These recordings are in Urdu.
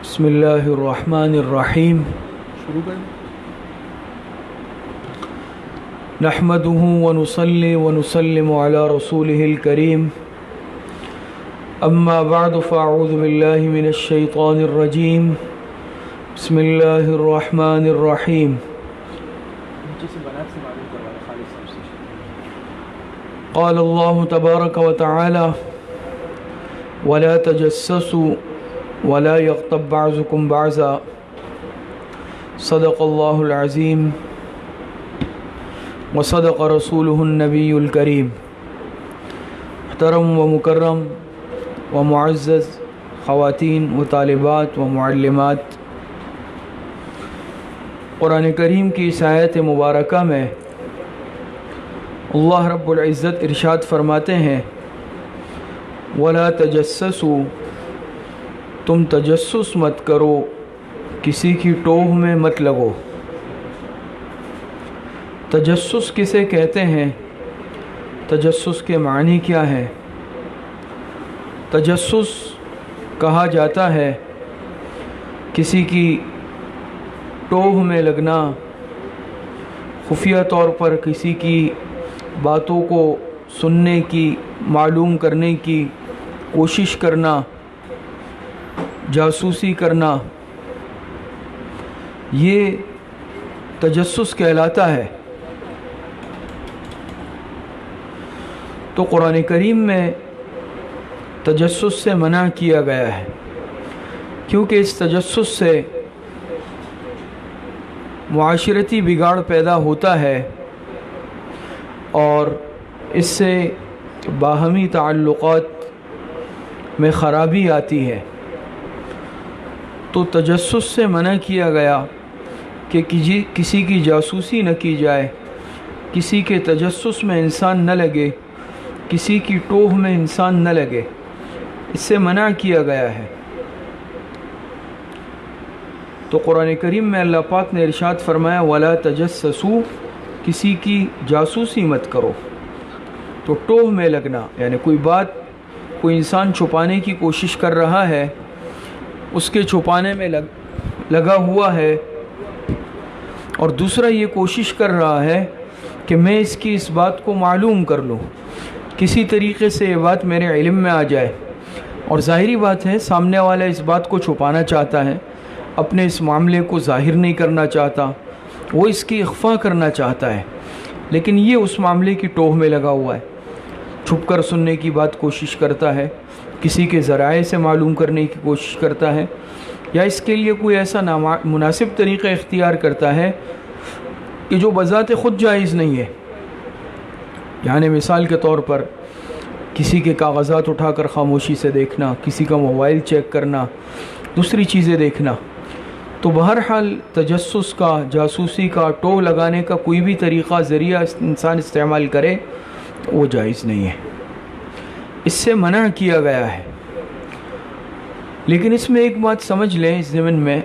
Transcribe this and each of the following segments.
بسم اللہ الرحمن الرحیم نحمده ونصلي ونسلم على رسوله الكريم اما بعد فاعوذ بالله من الشيطان الرجيم بسم اللہ الرحمن الرحیم قال اللہ تبارک وتعالی ولا تجسسوا ولا يغتب بعضكم بعضا صدق اللہ العظیم وصدق رسوله النبی الکریم۔ محترم و مکرم و معزز خواتین و طالبات و معلمات، قرآن کریم کی اس آیت مبارکہ میں اللہ رب العزت ارشاد فرماتے ہیں وَلَا تَجَسَّسُوا، تم تجسس مت کرو، کسی کی ٹوہ میں مت لگو۔ تجسس کسے کہتے ہیں؟ تجسس کے معنی کیا ہے؟ تجسس کہا جاتا ہے کسی کی ٹوہ میں لگنا، خفیہ طور پر کسی کی باتوں کو سننے کی، معلوم کرنے کی کوشش کرنا، جاسوسی کرنا، یہ تجسس کہلاتا ہے۔ تو قرآن کریم میں تجسس سے منع کیا گیا ہے، کیونکہ اس تجسس سے معاشرتی بگاڑ پیدا ہوتا ہے اور اس سے باہمی تعلقات میں خرابی آتی ہے۔ تو تجسس سے منع کیا گیا کہ کسی کی جاسوسی نہ کی جائے، کسی کے تجسس میں انسان نہ لگے، کسی کی ٹوہ میں انسان نہ لگے، اس سے منع کیا گیا ہے۔ تو قرآن کریم میں اللہ پاک نے ارشاد فرمایا وَلَا تَجَسَّسُوا، کسی کی جاسوسی مت کرو۔ تو ٹوہ میں لگنا یعنی کوئی انسان چھپانے کی کوشش کر رہا ہے، اس کے چھپانے میں لگا ہوا ہے، اور دوسرا یہ کوشش کر رہا ہے کہ میں اس کی اس بات کو معلوم کر لوں، کسی طریقے سے یہ بات میرے علم میں آ جائے، اور ظاہری بات ہے سامنے والا اس بات کو چھپانا چاہتا ہے، اپنے اس معاملے کو ظاہر نہیں کرنا چاہتا، وہ اس کی اخفا کرنا چاہتا ہے، لیکن یہ اس معاملے کی ٹوہ میں لگا ہوا ہے، چھپ کر سننے کی بات کوشش کرتا ہے، کسی کے ذرائع سے معلوم کرنے کی کوشش کرتا ہے، یا اس کے لیے کوئی ایسا مناسب طریقہ اختیار کرتا ہے کہ جو بذات خود جائز نہیں ہے۔ یعنی مثال کے طور پر کسی کے کاغذات اٹھا کر خاموشی سے دیکھنا، کسی کا موبائل چیک کرنا، دوسری چیزیں دیکھنا۔ تو بہرحال تجسس کا، جاسوسی کا، ٹوہ لگانے کا کوئی بھی طریقہ، ذریعہ انسان استعمال کرے وہ جائز نہیں ہے، اس سے منع کیا گیا ہے۔ لیکن اس میں ایک بات سمجھ لیں اس ضمن میں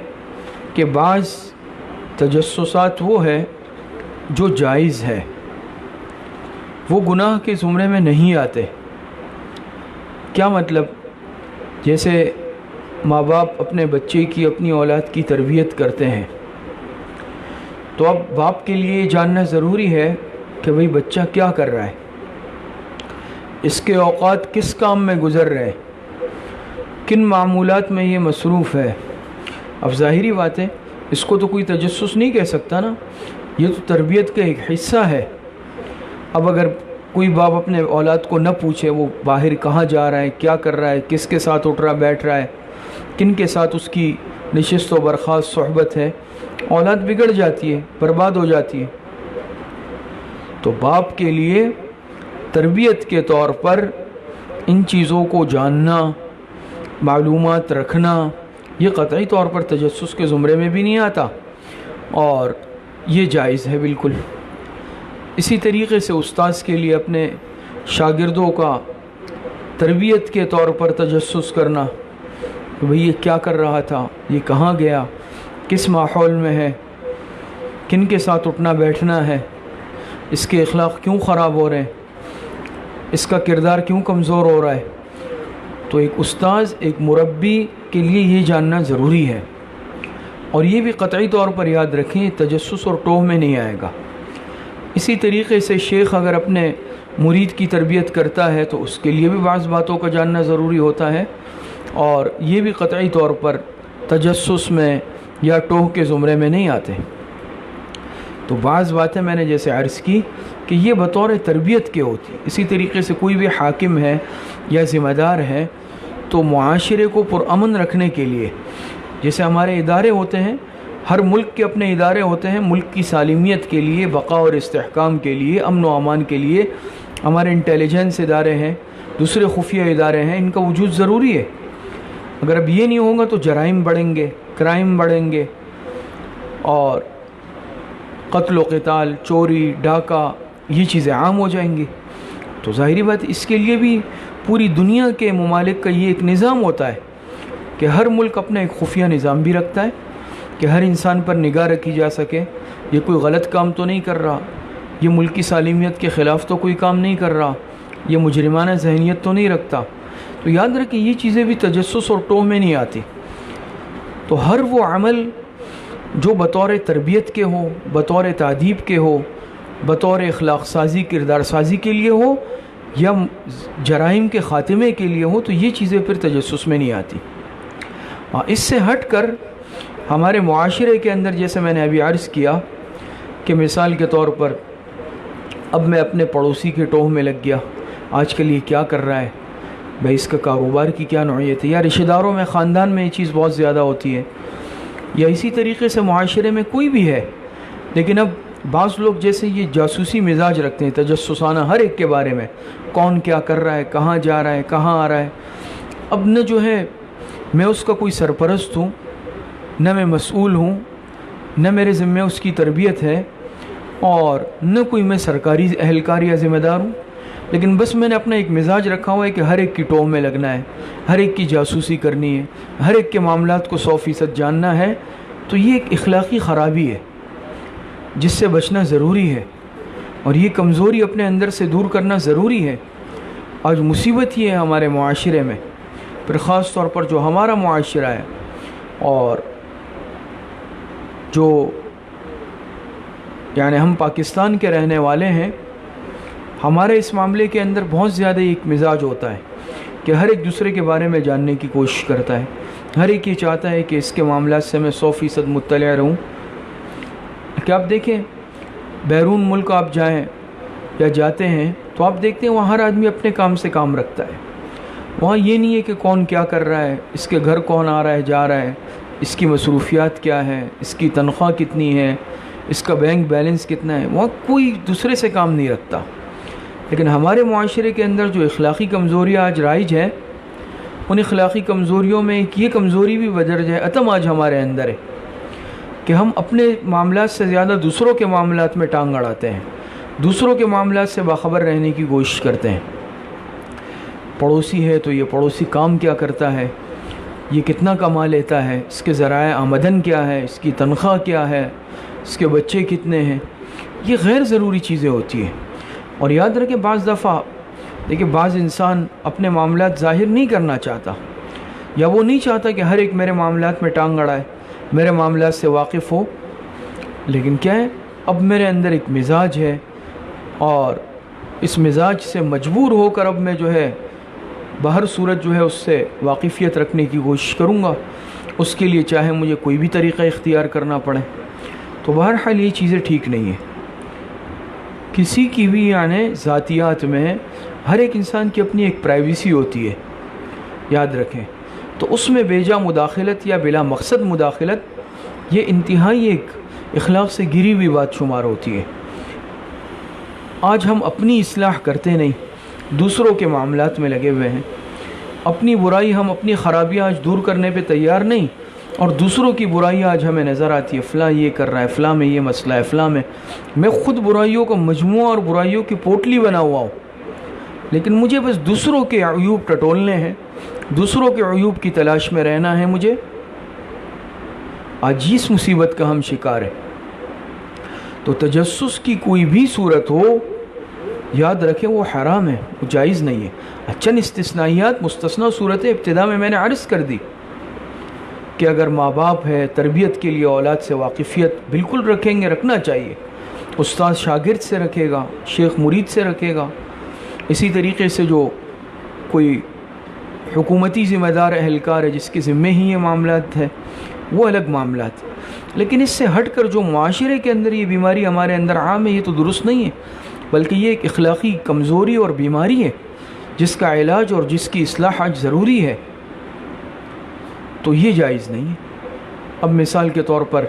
کہ بعض تجسسات وہ ہے جو جائز ہے، وہ گناہ کے زمرے میں نہیں آتے۔ کیا مطلب؟ جیسے ماں باپ اپنے بچے کی، اپنی اولاد کی تربیت کرتے ہیں، تو اب باپ کے لیے جاننا ضروری ہے کہ بھئی بچہ کیا کر رہا ہے، اس کے اوقات کس کام میں گزر رہے ہیں، کن معمولات میں یہ مصروف ہے۔ اب ظاہری بات ہے اس کو تو کوئی تجسس نہیں کہہ سکتا نا، یہ تو تربیت کا ایک حصہ ہے۔ اب اگر کوئی باپ اپنے اولاد کو نہ پوچھے وہ باہر کہاں جا رہا ہے، کیا کر رہا ہے، کس کے ساتھ اٹھ رہا بیٹھ رہا ہے، کن کے ساتھ اس کی نشست و برخاست صحبت ہے، اولاد بگڑ جاتی ہے، برباد ہو جاتی ہے۔ تو باپ کے لیے تربیت کے طور پر ان چیزوں کو جاننا، معلومات رکھنا، یہ قطعی طور پر تجسس کے زمرے میں بھی نہیں آتا، اور یہ جائز ہے بالکل۔ اسی طریقے سے استاذ کے لیے اپنے شاگردوں کا تربیت کے طور پر تجسس کرنا کہ بھئی یہ کیا کر رہا تھا، یہ کہاں گیا، کس ماحول میں ہے، کن کے ساتھ اٹھنا بیٹھنا ہے، اس کے اخلاق کیوں خراب ہو رہے ہیں، اس کا کردار کیوں کمزور ہو رہا ہے۔ تو ایک استاذ، ایک مربی کے لیے یہ جاننا ضروری ہے، اور یہ بھی قطعی طور پر یاد رکھیں تجسس اور ٹوہ میں نہیں آئے گا۔ اسی طریقے سے شیخ اگر اپنے مرید کی تربیت کرتا ہے تو اس کے لیے بھی بعض باتوں کا جاننا ضروری ہوتا ہے، اور یہ بھی قطعی طور پر تجسس میں یا ٹوہ کے زمرے میں نہیں آتے۔ تو بعض باتیں میں نے جیسے عرض کی کہ یہ بطور تربیت کے ہوتی۔ اسی طریقے سے کوئی بھی حاکم ہے یا ذمہ دار ہے تو معاشرے کو پرامن رکھنے کے لیے، جیسے ہمارے ادارے ہوتے ہیں، ہر ملک کے اپنے ادارے ہوتے ہیں، ملک کی سالمیت کے لیے، بقا اور استحکام کے لیے، امن و امان کے لیے ہمارے انٹیلیجنس ادارے ہیں، دوسرے خفیہ ادارے ہیں، ان کا وجود ضروری ہے۔ اگر اب یہ نہیں ہوگا تو جرائم بڑھیں گے، کرائم بڑھیں گے، اور قتل و قتال، چوری، ڈاکہ، یہ چیزیں عام ہو جائیں گی۔ تو ظاہری بات اس کے لیے بھی پوری دنیا کے ممالک کا یہ ایک نظام ہوتا ہے کہ ہر ملک اپنا ایک خفیہ نظام بھی رکھتا ہے کہ ہر انسان پر نگاہ رکھی جا سکے، یہ کوئی غلط کام تو نہیں کر رہا، یہ ملک کی سالمیت کے خلاف تو کوئی کام نہیں کر رہا، یہ مجرمانہ ذہنیت تو نہیں رکھتا۔ تو یاد رکھیں یہ چیزیں بھی تجسس اور ٹوہ میں نہیں آتی۔ تو ہر وہ عمل جو بطور تربیت کے ہو، بطور تعدیب کے ہو، بطور اخلاق سازی، کردار سازی کے لیے ہو، یا جرائم کے خاتمے کے لیے ہو، تو یہ چیزیں پھر تجسس میں نہیں آتی۔ اس سے ہٹ کر ہمارے معاشرے کے اندر، جیسے میں نے ابھی عرض کیا کہ مثال کے طور پر اب میں اپنے پڑوسی کے ٹوہ میں لگ گیا، آج کل یہ کیا کر رہا ہے، بھائی اس کا کاروبار کی کیا نوعیت ہے، یا رشتہ داروں میں، خاندان میں یہ چیز بہت زیادہ ہوتی ہے، یا اسی طریقے سے معاشرے میں کوئی بھی ہے۔ لیکن اب بعض لوگ جیسے یہ جاسوسی مزاج رکھتے ہیں، تجسسانہ، ہر ایک کے بارے میں، کون کیا کر رہا ہے، کہاں جا رہا ہے، کہاں آ رہا ہے۔ اب نہ جو ہے میں اس کا کوئی سرپرست ہوں، نہ میں مسئول ہوں، نہ میرے ذمہ اس کی تربیت ہے، اور نہ کوئی میں سرکاری اہلکار یا ذمہ دار ہوں، لیکن بس میں نے اپنا ایک مزاج رکھا ہوا ہے کہ ہر ایک کی ٹوہ میں لگنا ہے، ہر ایک کی جاسوسی کرنی ہے، ہر ایک کے معاملات کو 100% جاننا ہے۔ تو یہ ایک اخلاقی خرابی ہے جس سے بچنا ضروری ہے، اور یہ کمزوری اپنے اندر سے دور کرنا ضروری ہے۔ آج مصیبت یہ ہے ہمارے معاشرے میں، پھر خاص طور پر جو ہمارا معاشرہ ہے، اور جو یعنی ہم پاکستان کے رہنے والے ہیں، ہمارے اس معاملے کے اندر بہت زیادہ ایک مزاج ہوتا ہے کہ ہر ایک دوسرے کے بارے میں جاننے کی کوشش کرتا ہے، ہر ایک یہ چاہتا ہے کہ اس کے معاملات سے میں 100% مطلع رہوں۔ کہ آپ دیکھیں بیرون ملک آپ جائیں یا جاتے ہیں تو آپ دیکھتے ہیں وہاں ہر آدمی اپنے کام سے کام رکھتا ہے، وہاں یہ نہیں ہے کہ کون کیا کر رہا ہے، اس کے گھر کون آ رہا ہے جا رہا ہے، اس کی مصروفیات کیا ہے، اس کی تنخواہ کتنی ہے، اس کا بینک بیلنس کتنا ہے، وہاں کوئی دوسرے سے کام نہیں رکھتا۔ لیکن ہمارے معاشرے کے اندر جو اخلاقی کمزوریاں آج رائج ہیں، ان اخلاقی کمزوریوں میں ایک یہ کمزوری بھی بدرجہ عتم آج ہمارے اندر ہے کہ ہم اپنے معاملات سے زیادہ دوسروں کے معاملات میں ٹانگ اڑاتے ہیں، دوسروں کے معاملات سے باخبر رہنے کی کوشش کرتے ہیں۔ پڑوسی ہے تو یہ پڑوسی کام کیا کرتا ہے، یہ کتنا کما لیتا ہے، اس کے ذرائع آمدن کیا ہے، اس کی تنخواہ کیا ہے، اس کے بچے کتنے ہیں، یہ غیر ضروری چیزیں ہوتی ہیں۔ اور یاد رکھیں بعض دفعہ دیکھیں بعض انسان اپنے معاملات ظاہر نہیں کرنا چاہتا، یا وہ نہیں چاہتا کہ ہر ایک میرے معاملات میں ٹانگ اڑائے، میرے معاملات سے واقف ہو، لیکن کیا ہے اب میرے اندر ایک مزاج ہے، اور اس مزاج سے مجبور ہو کر اب میں جو ہے بہر صورت جو ہے اس سے واقفیت رکھنے کی کوشش کروں گا، اس کے لیے چاہے مجھے کوئی بھی طریقہ اختیار کرنا پڑے۔ تو بہرحال یہ چیزیں ٹھیک نہیں ہیں، کسی کی بھی یعنی ذاتیات میں ہر ایک انسان کی اپنی ایک پرائیویسی ہوتی ہے، یاد رکھیں۔ تو اس میں بیجا مداخلت یا بلا مقصد مداخلت یہ انتہائی ایک اخلاق سے گری ہوئی بات شمار ہوتی ہے۔ آج ہم اپنی اصلاح کرتے نہیں، دوسروں کے معاملات میں لگے ہوئے ہیں، اپنی برائی ہم اپنی خرابیاں آج دور کرنے پہ تیار نہیں، اور دوسروں کی برائی آج ہمیں نظر آتی ہے، فلاں یہ کر رہا ہے، فلاں میں یہ مسئلہ ہے، فلاں میں خود برائیوں کا مجموعہ اور برائیوں کی پوٹلی بنا ہوا ہوں، لیکن مجھے بس دوسروں کے عیوب ٹٹولنے ہیں، دوسروں کے عیوب کی تلاش میں رہنا ہے مجھے۔ آج اس مصیبت کا ہم شکار ہیں۔ تو تجسس کی کوئی بھی صورت ہو یاد رکھیں وہ حرام ہے، وہ جائز نہیں ہے۔ چند استثنائیات مستثنی صورتیں ابتدا میں نے عرض کر دی کہ اگر ماں باپ ہے تربیت کے لیے اولاد سے واقفیت بالکل رکھیں گے، رکھنا چاہیے، استاد شاگرد سے رکھے گا، شیخ مرید سے رکھے گا، اسی طریقے سے جو کوئی حکومتی ذمہ دار اہلکار ہے جس کے ذمے ہی یہ معاملات ہے، وہ الگ معاملات۔ لیکن اس سے ہٹ کر جو معاشرے کے اندر یہ بیماری ہمارے اندر عام ہے، یہ تو درست نہیں ہے، بلکہ یہ ایک اخلاقی کمزوری اور بیماری ہے جس کا علاج اور جس کی اصلاح آج ضروری ہے، تو یہ جائز نہیں ہے۔ اب مثال کے طور پر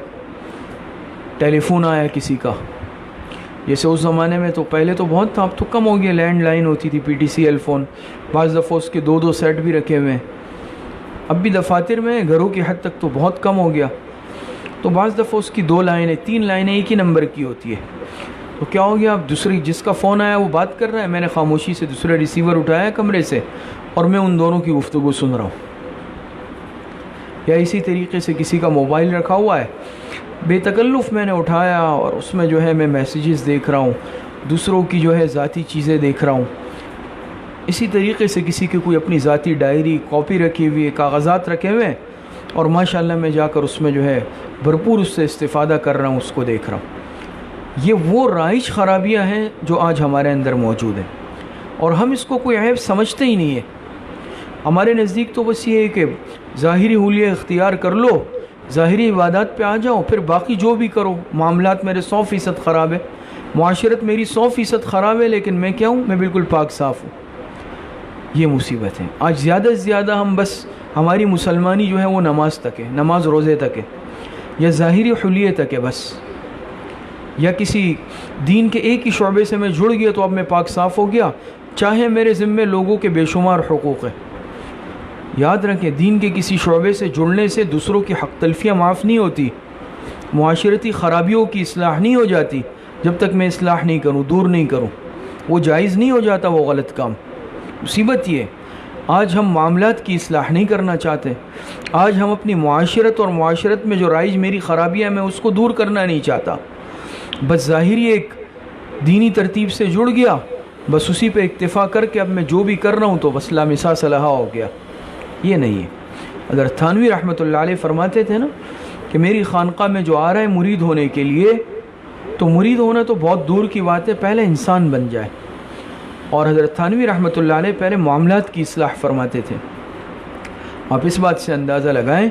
ٹیلی فون آیا کسی کا، جیسے اس زمانے میں تو پہلے تو بہت تھا، اب تو کم ہو گیا، لینڈ لائن ہوتی تھی، P T C L phone, بعض دفعہ اس کے دو سیٹ بھی رکھے ہوئے ہیں، اب بھی دفاتر میں گھروں کی حد تک تو بہت کم ہو گیا، تو بعض دفعہ اس کی 2 لائنیں 3 لائنیں ایک ہی نمبر کی ہوتی ہے، تو کیا ہو گیا، اب دوسری جس کا فون آیا وہ بات کر رہا ہے، میں نے خاموشی سے دوسرا ریسیور اٹھایا کمرے سے اور میں ان دونوں کی گفتگو سن رہا ہوں۔ یا اسی طریقے سے کسی کا موبائل رکھا ہوا ہے، بے تکلف میں نے اٹھایا اور اس میں جو ہے میں میسیجز دیکھ رہا ہوں، دوسروں کی جو ہے ذاتی چیزیں دیکھ رہا ہوں۔ اسی طریقے سے کسی کی کوئی اپنی ذاتی ڈائری کاپی رکھی ہوئی ہے، کاغذات رکھے ہوئے ہیں، اور ماشاءاللہ میں جا کر اس میں جو ہے بھرپور اس سے استفادہ کر رہا ہوں، اس کو دیکھ رہا ہوں۔ یہ وہ رائج خرابیاں ہیں جو آج ہمارے اندر موجود ہیں، اور ہم اس کو کوئی عیب سمجھتے ہی نہیں ہے۔ ہمارے نزدیک تو بس یہ ہے کہ ظاہری حلیہ اختیار کر لو، ظاہری عبادات پہ آ جاؤ، پھر باقی جو بھی کرو، معاملات میرے 100% خراب ہے، معاشرت میری 100% خراب ہے، لیکن میں کیا ہوں، میں بالکل پاک صاف ہوں۔ یہ مصیبت ہے۔ آج زیادہ سے زیادہ ہم بس ہماری مسلمانی جو ہے وہ نماز تک ہے، نماز روزے تک ہے، یا ظاہری حلیے تک ہے بس، یا کسی دین کے ایک ہی شعبے سے میں جڑ گیا تو اب میں پاک صاف ہو گیا، چاہے میرے ذمے لوگوں کے بے شمار حقوق ہیں۔ یاد رکھیں، دین کے کسی شعبے سے جڑنے سے دوسروں کی حق تلفیاں معاف نہیں ہوتی، معاشرتی خرابیوں کی اصلاح نہیں ہو جاتی جب تک میں اصلاح نہیں کروں، دور نہیں کروں، وہ جائز نہیں ہو جاتا وہ غلط کام۔ مصیبت یہ ہے، آج ہم معاملات کی اصلاح نہیں کرنا چاہتے، آج ہم اپنی معاشرت اور معاشرت میں جو رائج میری خرابیاں میں اس کو دور کرنا نہیں چاہتا، بس ظاہری ایک دینی ترتیب سے جڑ گیا، بس اسی پہ اکتفا کر کے اب میں جو بھی کر رہا ہوں تو بس لامسا صلاح ہو گیا۔ یہ نہیں ہے۔ حضرت تھانوی رحمۃ اللہ علیہ فرماتے تھے نا کہ میری خانقاہ میں جو آ رہا ہے مرید ہونے کے لیے، تو مرید ہونا تو بہت دور کی بات ہے، پہلے انسان بن جائے۔ اور حضرت تھانوی رحمۃ اللہ علیہ پہلے معاملات کی اصلاح فرماتے تھے۔ آپ اس بات سے اندازہ لگائیں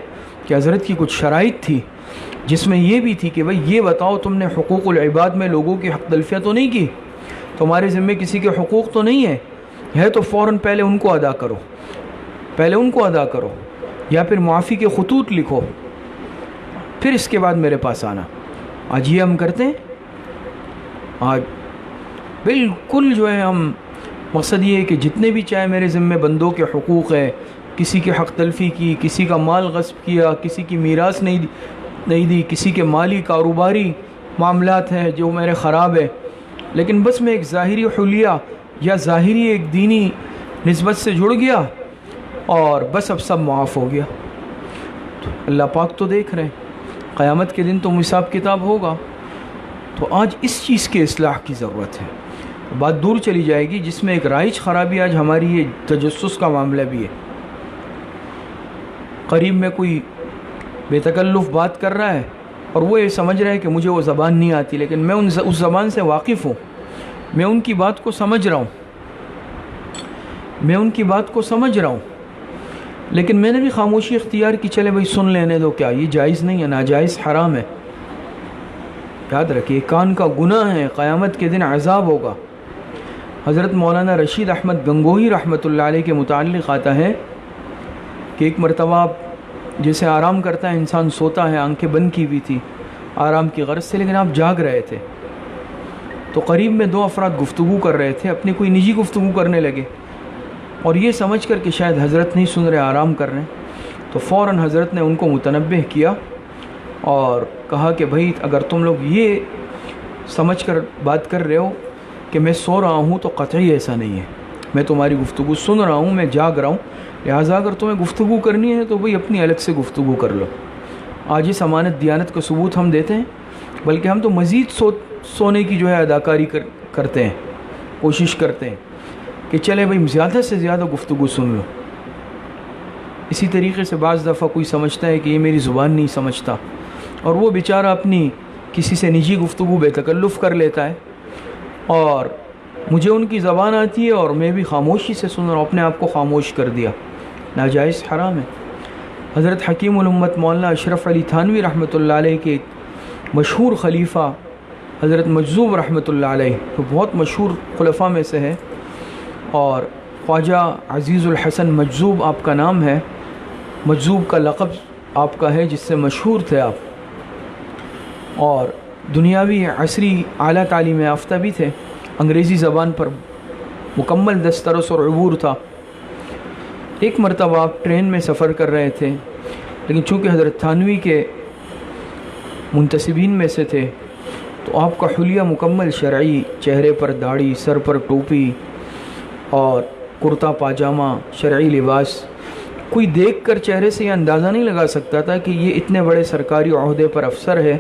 کہ حضرت کی کچھ شرائط تھی جس میں یہ بھی تھی کہ بھئی یہ بتاؤ تم نے حقوق العباد میں لوگوں کی حق تلفیاں تو نہیں کی، تمہارے ذمے کسی کے حقوق تو نہیں ہے تو فوراً پہلے ان کو ادا کرو، پہلے ان کو ادا کرو، یا پھر معافی کے خطوط لکھو، پھر اس کے بعد میرے پاس آنا۔ آج یہ ہم کرتے ہیں، آج بالکل جو ہے ہم، مقصد یہ ہے کہ جتنے بھی چاہے میرے ذمے بندوں کے حقوق ہے، کسی کی حق تلفی کی، کسی کا مال غصب کیا، کسی کی میراث نہیں دی، کسی کے مالی کاروباری معاملات ہیں جو میرے خراب ہے، لیکن بس میں ایک ظاہری حلیہ یا ظاہری ایک دینی نسبت سے جڑ گیا اور بس اب سب معاف ہو گیا۔ اللہ پاک تو دیکھ رہے ہیں، قیامت کے دن تو حساب کتاب ہوگا۔ تو آج اس چیز کے اصلاح کی ضرورت ہے، بات دور چلی جائے گی، جس میں ایک رائج خرابی آج ہماری یہ تجسس کا معاملہ بھی ہے۔ قریب میں کوئی بے تکلف بات کر رہا ہے اور وہ یہ سمجھ رہا ہے کہ مجھے وہ زبان نہیں آتی، لیکن میں اس زبان سے واقف ہوں، میں ان کی بات کو سمجھ رہا ہوں، لیکن میں نے بھی خاموشی اختیار کی، چلے بھائی سن لینے دو، کیا یہ جائز نہیں ہے، ناجائز حرام ہے۔ یاد رکھیے کان کا گناہ ہے، قیامت کے دن عذاب ہوگا۔ حضرت مولانا رشید احمد گنگوہی رحمۃ اللہ علیہ کے متعلق آتا ہے کہ ایک مرتبہ جیسے آرام کرتا ہے انسان، سوتا ہے، آنکھیں بند کی ہوئی تھی آرام کی غرض سے، لیکن آپ جاگ رہے تھے، تو قریب میں 2 افراد گفتگو کر رہے تھے، اپنی کوئی نجی گفتگو کرنے لگے، اور یہ سمجھ کر کہ شاید حضرت نہیں سن رہے، آرام کر رہے ہیں، تو فوراً حضرت نے ان کو متنبہ کیا اور کہا کہ بھائی اگر تم لوگ یہ سمجھ کر بات کر رہے ہو کہ میں سو رہا ہوں تو قطعی ایسا نہیں ہے، میں تمہاری گفتگو سن رہا ہوں، میں جاگ رہا ہوں، لہٰذا اگر تمہیں گفتگو کرنی ہے تو بھائی اپنی الگ سے گفتگو کر لو۔ آج اس امانت دیانت کا ثبوت ہم دیتے ہیں، بلکہ ہم تو مزید سونے کی جو ہے اداکاری کرتے ہیں کوشش کرتے ہیں کہ چلے بھائی زیادہ سے زیادہ گفتگو سن لو. اسی طریقے سے بعض دفعہ کوئی سمجھتا ہے کہ یہ میری زبان نہیں سمجھتا، اور وہ بیچارہ اپنی کسی سے نجی گفتگو بے تکلف کر لیتا ہے، اور مجھے ان کی زبان آتی ہے اور میں بھی خاموشی سے سن رہا ہوں، اپنے آپ کو خاموش کر دیا. ناجائز، حرام ہے. حضرت حکیم الامت مولانا اشرف علی تھانوی رحمۃ اللہ علیہ کے مشہور خلیفہ حضرت مجذوب رحمۃ اللہ علیہ، جو بہت مشہور خلفاء میں سے ہے، اور خواجہ عزیز الحسن مجذوب آپ کا نام ہے، مجذوب کا لقب آپ کا ہے جس سے مشہور تھے آپ، اور دنیاوی عصری اعلیٰ تعلیم یافتہ بھی تھے. انگریزی زبان پر مکمل دسترس اور عبور تھا. ایک مرتبہ آپ ٹرین میں سفر کر رہے تھے، لیکن چونکہ حضرت تھانوی کے منتسبین میں سے تھے تو آپ کا حلیہ مکمل شرعی، چہرے پر داڑھی، سر پر ٹوپی اور کرتا پاجامہ، شرعی لباس. کوئی دیکھ کر چہرے سے یہ اندازہ نہیں لگا سکتا تھا کہ یہ اتنے بڑے سرکاری عہدے پر افسر ہے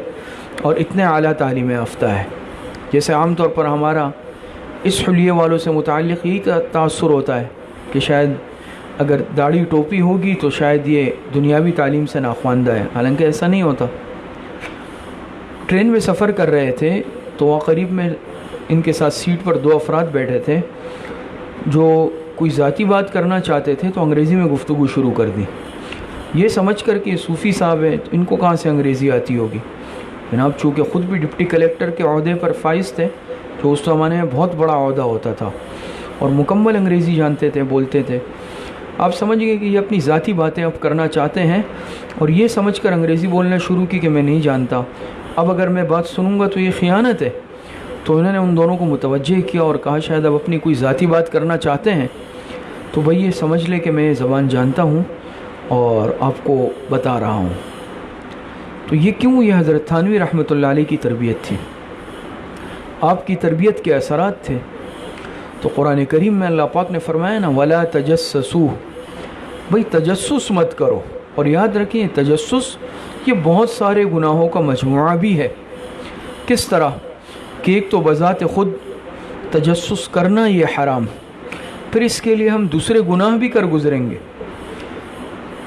اور اتنے اعلیٰ تعلیم یافتہ ہے. جیسے عام طور پر ہمارا اس حلیے والوں سے متعلق یہی تاثر ہوتا ہے کہ شاید اگر داڑھی ٹوپی ہوگی تو شاید یہ دنیاوی تعلیم سے ناخواندہ ہے، حالانکہ ایسا نہیں ہوتا. ٹرین میں سفر کر رہے تھے تو وہاں قریب میں ان کے ساتھ سیٹ پر 2 افراد بیٹھے تھے جو کوئی ذاتی بات کرنا چاہتے تھے، تو انگریزی میں گفتگو شروع کر دی. یہ سمجھ کر کہ صوفی صاحب ہیں، ان کو کہاں سے انگریزی آتی ہوگی. جناب چونکہ خود بھی ڈپٹی کلیکٹر کے عہدے پر فائز تھے، جو اس زمانے میں بہت بڑا عہدہ ہوتا تھا، اور مکمل انگریزی جانتے تھے، بولتے تھے. آپ سمجھ گئے کہ یہ اپنی ذاتی باتیں اب کرنا چاہتے ہیں، اور یہ سمجھ کر انگریزی بولنا شروع کی کہ میں نہیں جانتا، اب اگر میں بات سنوں گا تو یہ خیانت ہے. تو انہوں نے ان دونوں کو متوجہ کیا اور کہا شاید اب اپنی کوئی ذاتی بات کرنا چاہتے ہیں تو بھائی یہ سمجھ لے کہ میں یہ زبان جانتا ہوں اور آپ کو بتا رہا ہوں. تو یہ کیوں؟ یہ حضرت تھانوی رحمۃ اللہ علیہ کی تربیت تھی، آپ کی تربیت کے اثرات تھے. تو قرآن کریم میں اللہ پاک نے فرمایا نا وَلَا تَجَسَّسُوا، بھئی تجسس مت کرو. اور یاد رکھیں تجسس یہ بہت سارے گناہوں کا مجموعہ بھی ہے. کس طرح کہ ایک تو بذات خود تجسس کرنا یہ حرام، پھر اس کے لیے ہم دوسرے گناہ بھی کر گزریں گے.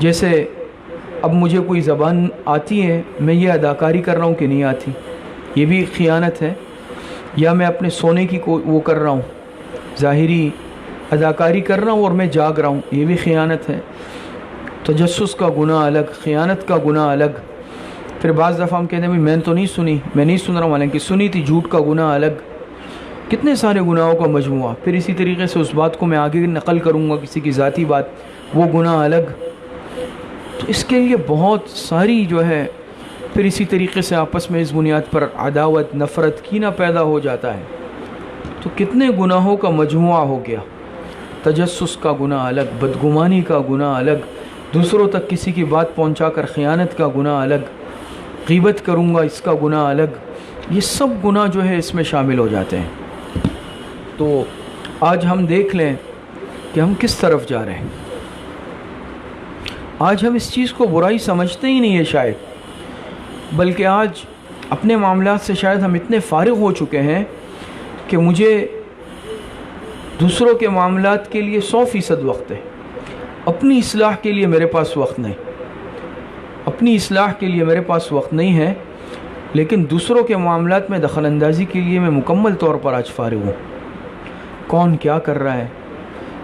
جیسے اب مجھے کوئی زبان آتی ہے، میں یہ اداکاری کر رہا ہوں کہ نہیں آتی، یہ بھی خیانت ہے. یا میں اپنے سونے کی وہ کر رہا ہوں، ظاہری اداکاری کر رہا ہوں اور میں جاگ رہا ہوں، یہ بھی خیانت ہے. تجسس کا گناہ الگ، خیانت کا گناہ الگ. پھر بعض دفعہ ہم کہتے ہیں میں تو نہیں سنی، میں نہیں سن رہا ہوں، حالانکہ سنی تھی، جھوٹ کا گناہ الگ. کتنے سارے گناہوں کا مجموعہ. پھر اسی طریقے سے اس بات کو میں آگے نقل کروں گا، کسی کی ذاتی بات، وہ گناہ الگ. تو اس کے لیے بہت ساری جو ہے، پھر اسی طریقے سے آپس میں اس بنیاد پر عداوت، نفرت، کینہ پیدا ہو جاتا ہے. تو کتنے گناہوں کا مجموعہ ہو گیا. تجسس کا گناہ الگ، بدگمانی کا گناہ الگ، دوسروں تک کسی کی بات پہنچا کر خیانت کا گناہ الگ، غیبت کروں گا اس کا گناہ الگ. یہ سب گناہ جو ہے اس میں شامل ہو جاتے ہیں. تو آج ہم دیکھ لیں کہ ہم کس طرف جا رہے ہیں. آج ہم اس چیز کو برائی سمجھتے ہی نہیں ہے شاید، بلکہ آج اپنے معاملات سے شاید ہم اتنے فارغ ہو چکے ہیں کہ مجھے دوسروں کے معاملات کے لیے 100% وقت ہے، اپنی اصلاح کے لیے میرے پاس وقت نہیں. اپنی اصلاح کے لیے میرے پاس وقت نہیں ہے، لیکن دوسروں کے معاملات میں دخل اندازی کے لیے میں مکمل طور پر آج فارغ ہوں. کون کیا کر رہا ہے،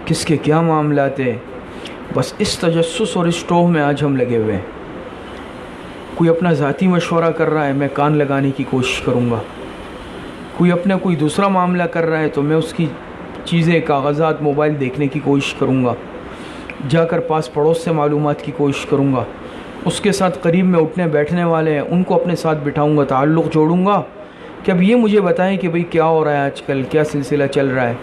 کس کے کیا معاملات ہیں، بس اس تجسس اور اس ٹوہ میں آج ہم لگے ہوئے ہیں. کوئی اپنا ذاتی مشورہ کر رہا ہے، میں کان لگانے کی کوشش کروں گا. کوئی اپنا کوئی دوسرا معاملہ کر رہا ہے تو میں اس کی چیزیں، کاغذات، موبائل دیکھنے کی کوشش کروں گا. جا کر پاس پڑوس سے معلومات کی کوشش کروں گا. اس کے ساتھ قریب میں اٹھنے بیٹھنے والے ہیں ان کو اپنے ساتھ بٹھاؤں گا، تعلق جوڑوں گا کہ اب یہ مجھے بتائیں کہ بھئی کیا ہو رہا ہے آج کل، کیا سلسلہ چل رہا ہے.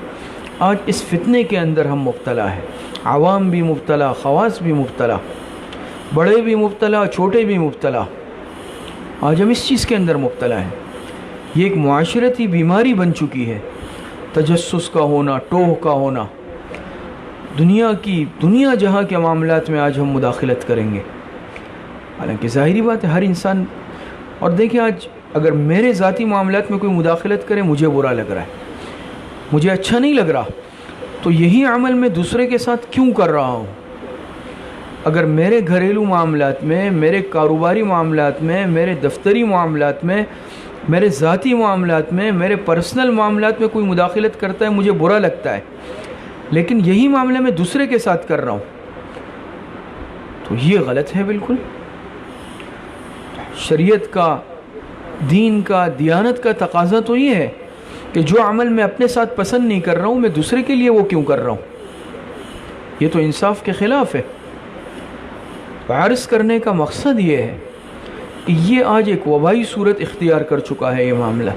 آج اس فتنے کے اندر ہم مبتلا ہیں، عوام بھی مبتلا، خواص بھی مبتلا، بڑے بھی مبتلا، چھوٹے بھی مبتلا. آج ہم اس چیز کے اندر مبتلا ہیں. یہ ایک معاشرتی بیماری بن چکی ہے، تجسس کا ہونا، ٹوہ کا ہونا. دنیا جہاں کے معاملات میں آج ہم مداخلت کریں گے. حالانکہ ظاہری بات ہے ہر انسان، اور دیکھیں آج اگر میرے ذاتی معاملات میں کوئی مداخلت کرے مجھے برا لگ رہا ہے. مجھے اچھا نہیں لگ رہا، تو یہی عمل میں دوسرے کے ساتھ کیوں کر رہا ہوں؟ اگر میرے گھریلو معاملات میں، میرے کاروباری معاملات میں، میرے دفتری معاملات میں، میرے ذاتی معاملات میں، میرے پرسنل معاملات میں کوئی مداخلت کرتا ہے مجھے برا لگتا ہے، لیکن یہی معاملہ میں دوسرے کے ساتھ کر رہا ہوں تو یہ غلط ہے بالکل۔ شریعت کا، دین کا، دیانت کا تقاضا تو یہ ہے کہ جو عمل میں اپنے ساتھ پسند نہیں کر رہا ہوں میں دوسرے کے لیے وہ کیوں کر رہا ہوں؟ یہ تو انصاف کے خلاف ہے۔ عرض کرنے کا مقصد یہ ہے کہ یہ آج ایک وبائی صورت اختیار کر چکا ہے یہ معاملہ،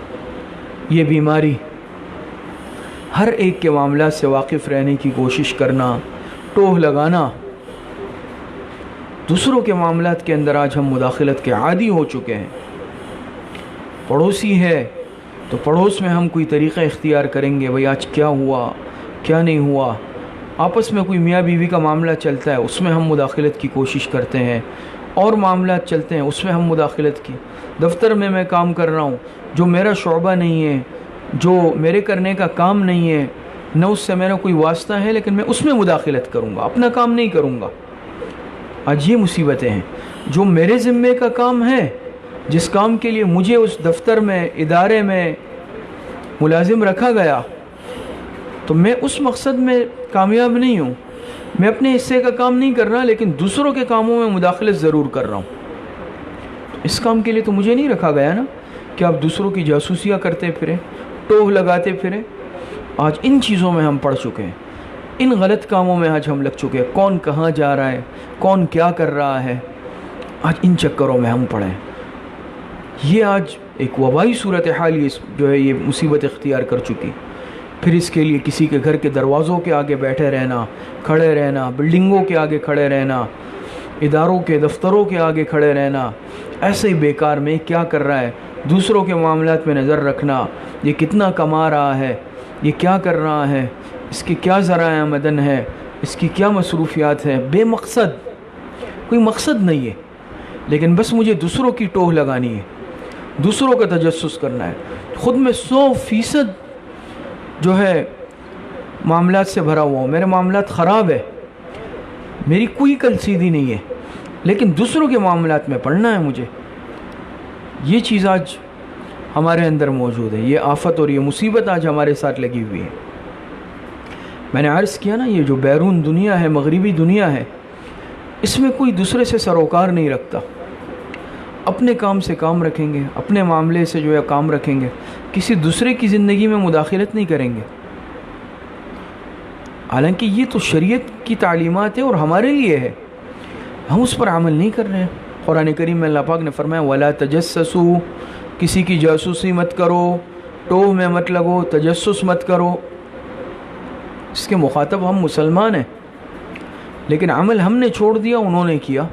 یہ بیماری۔ ہر ایک کے معاملات سے واقف رہنے کی کوشش کرنا، ٹوہ لگانا، دوسروں کے معاملات کے اندر آج ہم مداخلت کے عادی ہو چکے ہیں۔ پڑوسی ہے تو پڑوس میں ہم کوئی طریقہ اختیار کریں گے، بھئی آج کیا ہوا کیا نہیں ہوا۔ آپس میں کوئی میاں بیوی کا معاملہ چلتا ہے اس میں ہم مداخلت کی کوشش کرتے ہیں، اور معاملات چلتے ہیں اس میں ہم مداخلت کی۔ دفتر میں کام کر رہا ہوں، جو میرا شعبہ نہیں ہے، جو میرے کرنے کا کام نہیں ہے، نہ اس سے میرا کوئی واسطہ ہے، لیکن میں اس میں مداخلت کروں گا، اپنا کام نہیں کروں گا۔ آج یہ مصیبتیں ہیں۔ جو میرے ذمے کا کام ہے، جس کام کے لیے مجھے اس دفتر میں، ادارے میں ملازم رکھا گیا، تو میں اس مقصد میں کامیاب نہیں ہوں، میں اپنے حصے کا کام نہیں کر رہا، لیکن دوسروں کے کاموں میں مداخلت ضرور کر رہا ہوں۔ اس کام کے لیے تو مجھے نہیں رکھا گیا نا کہ آپ دوسروں کی جاسوسیاں کرتے پھریں، ٹوہ لگاتے پھریں۔ آج ان چیزوں میں ہم پڑ چکے ہیں، ان غلط کاموں میں آج ہم لگ چکے ہیں۔ کون کہاں جا رہا ہے، کون کیا کر رہا ہے، آج ان چکروں میں ہم پڑے ہیں۔ یہ آج ایک وبائی صورتحال جو ہے یہ مصیبت اختیار کر چکی۔ پھر اس کے لیے کسی کے گھر کے دروازوں کے آگے بیٹھے رہنا، کھڑے رہنا، بلڈنگوں کے آگے کھڑے رہنا، اداروں کے، دفتروں کے آگے کھڑے رہنا، ایسے ہی بیکار میں کیا کر رہا ہے، دوسروں کے معاملات میں نظر رکھنا، یہ کتنا کما رہا ہے، یہ کیا کر رہا ہے، اس کے کیا ذرائع آمدن ہے، اس کی کیا مصروفیات ہے، بے مقصد، کوئی مقصد نہیں ہے، لیکن بس مجھے دوسروں کی ٹوہ لگانی ہے، دوسروں کا تجسس کرنا ہے۔ خود میں 100% جو ہے معاملات سے بھرا ہوا ہوں، میرے معاملات خراب ہے، میری کوئی کل سیدھی نہیں ہے، لیکن دوسروں کے معاملات میں پڑھنا ہے مجھے۔ یہ چیز آج ہمارے اندر موجود ہے، یہ آفت اور یہ مصیبت آج ہمارے ساتھ لگی ہوئی ہے۔ میں نے عرض کیا نا، یہ جو بیرون دنیا ہے، مغربی دنیا ہے، اس میں کوئی دوسرے سے سروکار نہیں رکھتا، اپنے کام سے کام رکھیں گے، اپنے معاملے سے جو ہے کام رکھیں گے، کسی دوسرے کی زندگی میں مداخلت نہیں کریں گے۔ حالانکہ یہ تو شریعت کی تعلیمات ہے اور ہمارے لیے ہے، ہم اس پر عمل نہیں کر رہے ہیں۔ قرآن کریم میں اللہ پاک نے فرمایا وَلَا تَجَسَّسُوا، کسی کی جاسوسی مت کرو، ٹوہ میں مت لگو، تجسس مت کرو۔ اس کے مخاطب ہم مسلمان ہیں، لیکن عمل ہم نے چھوڑ دیا، انہوں نے کیا،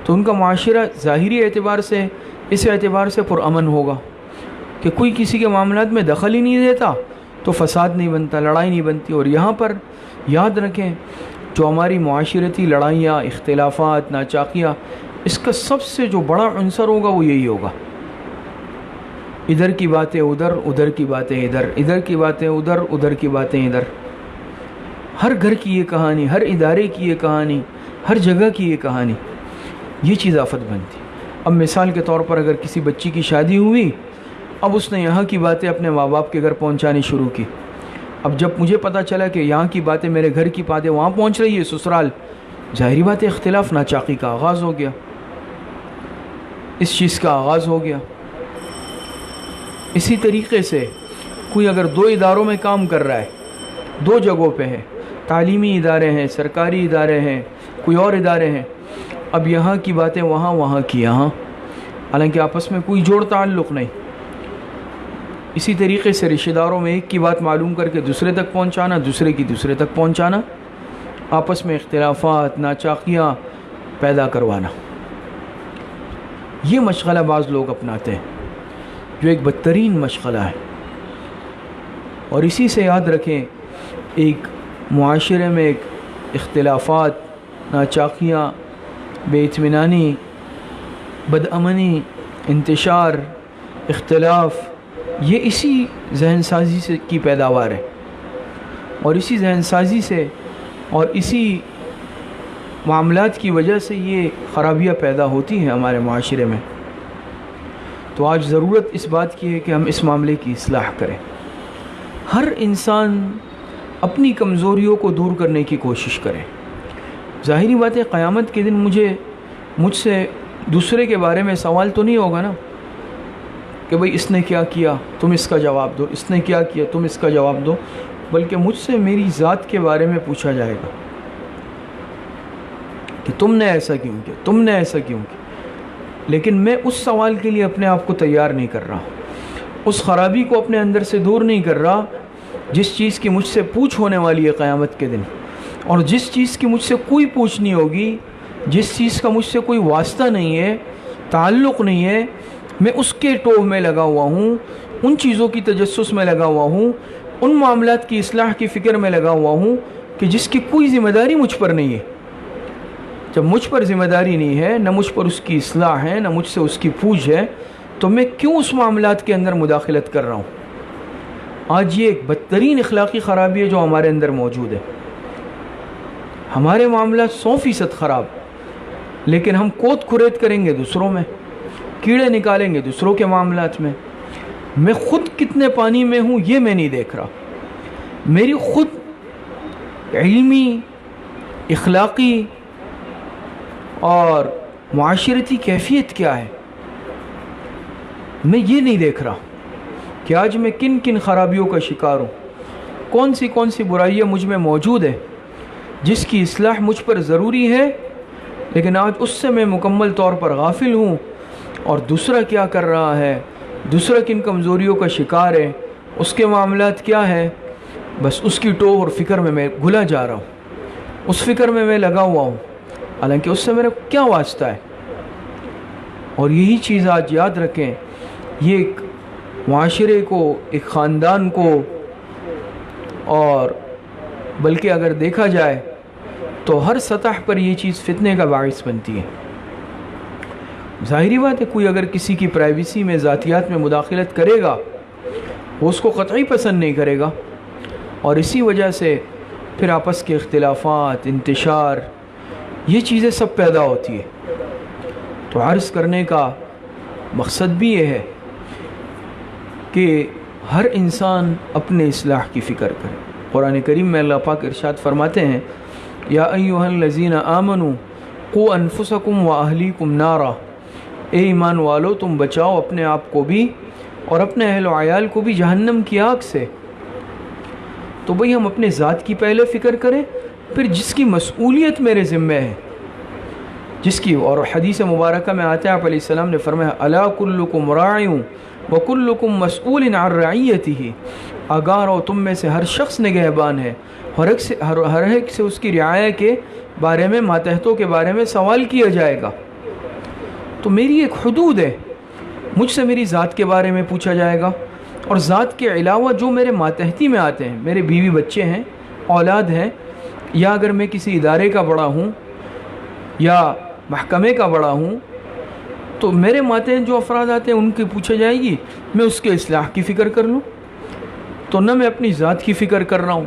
تو ان کا معاشرہ ظاہری اعتبار سے، اس اعتبار سے پرامن ہوگا کہ کوئی کسی کے معاملات میں دخل ہی نہیں دیتا، تو فساد نہیں بنتا، لڑائی نہیں بنتی۔ اور یہاں پر یاد رکھیں، جو ہماری معاشرتی لڑائیاں، اختلافات، ناچاقیاں، اس کا سب سے جو بڑا عنصر ہوگا وہ یہی ہوگا، ادھر کی باتیں ادھر، ادھر کی باتیں ادھر، ادھر کی باتیں ادھر، ادھر کی باتیں ادھر۔ ہر گھر کی یہ کہانی، ہر ادارے کی یہ کہانی، ہر جگہ کی یہ کہانی، یہ چیز آفت بنتی۔ اب مثال کے طور پر اگر کسی بچی کی شادی ہوئی، اب اس نے یہاں کی باتیں اپنے ماں باپ کے گھر پہنچانی شروع کی۔ اب جب مجھے پتہ چلا کہ یہاں کی باتیں، میرے گھر کی باتیں وہاں پہنچ رہی ہے سسرال، ظاہری بات ہے اختلاف، ناچاقی کا آغاز ہو گیا، اس چیز کا آغاز ہو گیا۔ اسی طریقے سے کوئی اگر 2 اداروں میں کام کر رہا ہے، 2 جگہوں پہ ہے، تعلیمی ادارے ہیں، سرکاری ادارے ہیں، کوئی اور ادارے ہیں، اب یہاں کی باتیں وہاں، وہاں کی یہاں، حالانکہ آپس میں کوئی جوڑ تعلق نہیں۔ اسی طریقے سے رشتہ داروں میں ایک کی بات معلوم کر کے دوسرے تک پہنچانا، دوسرے کی دوسرے تک پہنچانا، آپس میں اختلافات، ناچاقیاں پیدا کروانا، یہ مشغلہ بعض لوگ اپناتے ہیں، جو ایک بدترین مشغلہ ہے۔ اور اسی سے یاد رکھیں، ایک معاشرے میں ایک اختلافات، ناچاقیاں، بے اطمینانی، بدامنی، انتشار، اختلاف، یہ اسی ذہن سازی سے کی پیداوار ہے، اور اسی ذہن سازی سے اور اسی معاملات کی وجہ سے یہ خرابیاں پیدا ہوتی ہیں ہمارے معاشرے میں۔ تو آج ضرورت اس بات کی ہے کہ ہم اس معاملے کی اصلاح کریں۔ ہر انسان اپنی کمزوریوں کو دور کرنے کی کوشش کرے۔ ظاہری بات ہے قیامت کے دن مجھ سے دوسرے کے بارے میں سوال تو نہیں ہوگا نا کہ بھئی اس نے کیا کیا تم اس کا جواب دو، اس نے کیا کیا تم اس کا جواب دو، بلکہ مجھ سے میری ذات کے بارے میں پوچھا جائے گا کہ تم نے ایسا کیوں کیا، تم نے ایسا کیوں کیا۔ لیکن میں اس سوال کے لیے اپنے آپ کو تیار نہیں کر رہا، اس خرابی کو اپنے اندر سے دور نہیں کر رہا جس چیز کی مجھ سے پوچھ ہونے والی ہے قیامت کے دن، اور جس چیز کی مجھ سے کوئی پوچھ نہیں ہوگی، جس چیز کا مجھ سے کوئی واسطہ نہیں ہے، تعلق نہیں ہے، میں اس کے ٹوہ میں لگا ہوا ہوں، ان چیزوں کی تجسس میں لگا ہوا ہوں، ان معاملات کی اصلاح کی فکر میں لگا ہوا ہوں کہ جس کی کوئی ذمہ داری مجھ پر نہیں ہے۔ جب مجھ پر ذمہ داری نہیں ہے، نہ مجھ پر اس کی اصلاح ہے، نہ مجھ سے اس کی پوچھ ہے، تو میں کیوں اس معاملات کے اندر مداخلت کر رہا ہوں؟ آج یہ ایک بدترین اخلاقی خرابی ہے جو ہمارے اندر موجود ہے۔ ہمارے معاملات 100% خراب، لیکن ہم کوت کھریت کریں گے دوسروں میں، کیڑے نکالیں گے دوسروں کے معاملات میں۔ میں خود کتنے پانی میں ہوں یہ میں نہیں دیکھ رہا، میری خود علمی، اخلاقی اور معاشرتی کیفیت کیا ہے، میں یہ نہیں دیکھ رہا کہ آج میں کن کن خرابیوں کا شکار ہوں، کون سی برائیاں مجھ میں موجود ہے جس کی اصلاح مجھ پر ضروری ہے، لیکن آج اس سے میں مکمل طور پر غافل ہوں، اور دوسرا کیا کر رہا ہے، دوسرا کن کمزوریوں کا شکار ہے، اس کے معاملات کیا ہے، بس اس کی ٹوہ اور فکر میں گھلا جا رہا ہوں، اس فکر میں لگا ہوا ہوں، حالانکہ اس سے میرا کیا واسطہ ہے۔ اور یہی چیز آج یاد رکھیں، یہ ایک معاشرے کو، ایک خاندان کو، اور بلکہ اگر دیکھا جائے تو ہر سطح پر یہ چیز فتنے کا باعث بنتی ہے۔ ظاہری بات ہے کوئی اگر کسی کی پرائیویسی میں، ذاتیات میں مداخلت کرے گا، وہ اس کو قطعی پسند نہیں کرے گا، اور اسی وجہ سے پھر آپس کے اختلافات، انتشار، یہ چیزیں سب پیدا ہوتی ہے۔ تو عرض کرنے کا مقصد بھی یہ ہے کہ ہر انسان اپنے اصلاح کی فکر کرے۔ قرآن کریم میں اللہ پاک ارشاد فرماتے ہیں، یا ایھا الذین آمنوا قوا انفسکم واہلیکم نارا، اے ایمان والو تم بچاؤ اپنے آپ کو بھی اور اپنے اہل و عیال کو بھی جہنم کی آگ سے۔ تو بھئی ہم اپنے ذات کی پہلے فکر کریں، پھر جس کی مسئولیت میرے ذمہ ہے، جس کی، اور حدیث مبارکہ میں آتا ہے آپ علیہ السلام نے فرمایا الا کلکم راع وکلکم مسئول عن رعیتہ، آگاہ رہو تم میں سے ہر شخص نگہبان ہے، ہر ایک سے اس کی رعایا کے بارے میں، ماتحتوں کے بارے میں سوال کیا جائے گا۔ تو میری ایک حدود ہے، مجھ سے میری ذات کے بارے میں پوچھا جائے گا، اور ذات کے علاوہ جو میرے ماتحتی میں آتے ہیں، میرے بیوی بچے ہیں، اولاد ہیں، یا اگر میں کسی ادارے کا بڑا ہوں یا محکمے کا بڑا ہوں، تو میرے ماتحت جو افراد آتے ہیں ان کی پوچھا جائے گی، میں اس کے اصلاح کی فکر کر لوں۔ تو نہ میں اپنی ذات کی فکر کر رہا ہوں،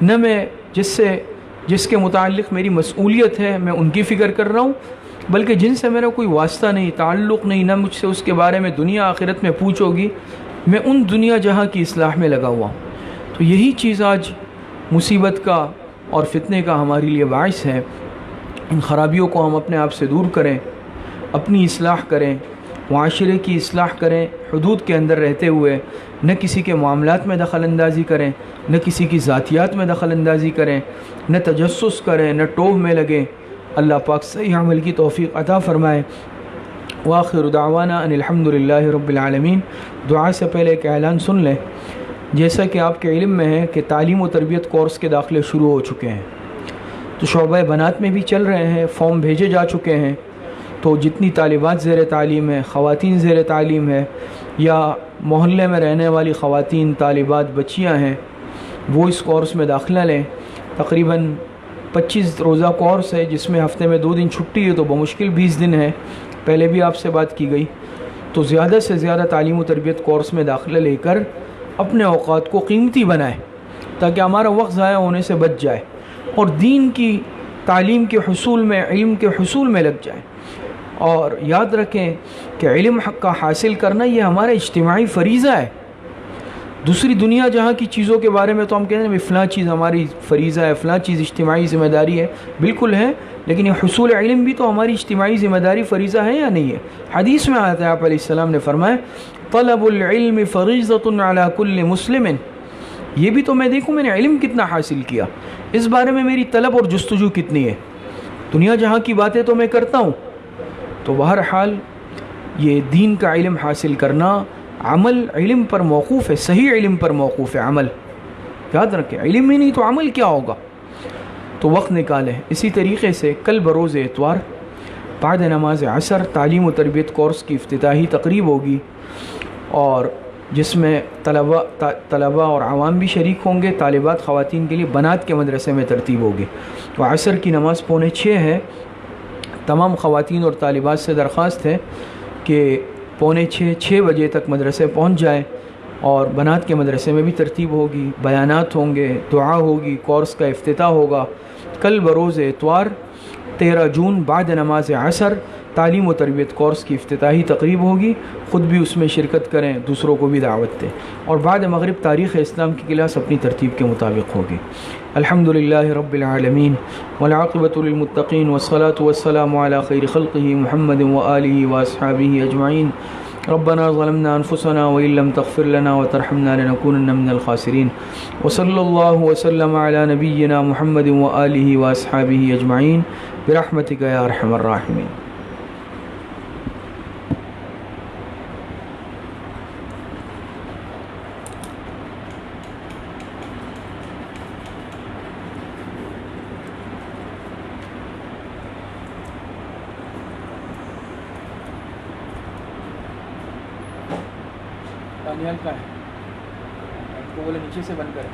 نہ میں جس کے متعلق میری مسئولیت ہے میں ان کی فکر کر رہا ہوں، بلکہ جن سے میرا کوئی واسطہ نہیں، تعلق نہیں، نہ مجھ سے اس کے بارے میں دنیا آخرت میں پوچھو گی، میں ان دنیا جہاں کی اصلاح میں لگا ہوا ہوں۔ تو یہی چیز آج مصیبت کا اور فتنے کا ہمارے لیے باعث ہے۔ ان خرابیوں کو ہم اپنے آپ سے دور کریں، اپنی اصلاح کریں، معاشرے کی اصلاح کریں، حدود کے اندر رہتے ہوئے، نہ کسی کے معاملات میں دخل اندازی کریں، نہ کسی کی ذاتیات میں دخل اندازی کریں، نہ تجسس کریں، نہ ٹوہ میں لگیں۔ اللہ پاک صحیح عمل کی توفیق عطا فرمائے۔ وآخر دعوانا ان الحمد للہ رب العالمین۔ دعا سے پہلے ایک اعلان سن لیں، جیسا کہ آپ کے علم میں ہے کہ تعلیم و تربیت کورس کے داخلے شروع ہو چکے ہیں، تو شعبہ بنات میں بھی چل رہے ہیں، فارم بھیجے جا چکے ہیں۔ تو جتنی طالبات زیر تعلیم ہے، خواتین زیر تعلیم ہے، یا محلے میں رہنے والی خواتین، طالبات، بچیاں ہیں، وہ اس کورس میں داخلہ لیں۔ تقریباً 25 روزہ کورس ہے، جس میں ہفتے میں 2 دن چھٹی ہے، تو بمشکل 20 دن ہے، پہلے بھی آپ سے بات کی گئی۔ تو زیادہ سے زیادہ تعلیم و تربیت کورس میں داخلہ لے کر اپنے اوقات کو قیمتی بنائیں تاکہ ہمارا وقت ضائع ہونے سے بچ جائے اور دین کی تعلیم کے حصول میں، علم کے حصول میں لگ جائیں. اور یاد رکھیں کہ علم کا حاصل کرنا یہ ہمارا اجتماعی فریضہ ہے. دوسری دنیا جہاں کی چیزوں کے بارے میں تو ہم کہتے ہیں فلاں چیز ہماری فریضہ ہے، فلاں چیز اجتماعی ذمہ داری ہے، بالکل ہے، لیکن یہ حصول علم بھی تو ہماری اجتماعی ذمہ داری فریضہ ہے یا نہیں ہے؟ حدیث میں آتا ہے، آپ علیہ السلام نے فرمایا طلب العلم فریضۃ علی کل مسلم. یہ بھی تو میں دیکھوں میں نے علم کتنا حاصل کیا، اس بارے میں میری طلب اور جستجو کتنی ہے. دنیا جہاں کی باتیں تو میں کرتا ہوں، تو بہرحال یہ دین کا علم حاصل کرنا عمل علم پر موقوف ہے، صحیح علم پر موقوف ہے عمل. یاد رکھیں علم ہی نہیں تو عمل کیا ہوگا؟ تو وقت نکالیں. اسی طریقے سے کل بروز اتوار بعد نماز عصر تعلیم و تربیت کورس کی افتتاحی تقریب ہوگی، اور جس میں طلباء اور عوام بھی شریک ہوں گے. طالبات خواتین کے لیے بنات کے مدرسے میں ترتیب ہوگی. تو عصر کی نماز 5:45 ہے. تمام خواتین اور طالبات سے درخواست ہے کہ 5:45 6 بجے تک مدرسے پہنچ جائیں، اور بنات کے مدرسے میں بھی ترتیب ہوگی، بیانات ہوں گے، دعا ہوگی، کورس کا افتتاح ہوگا. کل بروز اتوار 13 جون بعد نماز عصر تعلیم و تربیت کورس کی افتتاحی تقریب ہوگی. خود بھی اس میں شرکت کریں، دوسروں کو بھی دعوت دیں. اور بعد مغرب تاریخ اسلام کی کلاس اپنی ترتیب کے مطابق ہوگی. الحمدللہ رب العالمین والعاقبۃ للمتقین والصلاة والسلام علی خیر خلقہ محمد وآلہ واصحابہ اجمعین. ربنا ظلمنا انفسنا وإن لم تغفر لنا وترحمنا لنكونن من الخاسرین. وصلی اللہ وسلم علی نبینا محمد وآلہ واصحابہ اجمعین برحمتک یا ارحم الراحمین. دانیال کا ہے کو بولے نیچے سے بند کرے.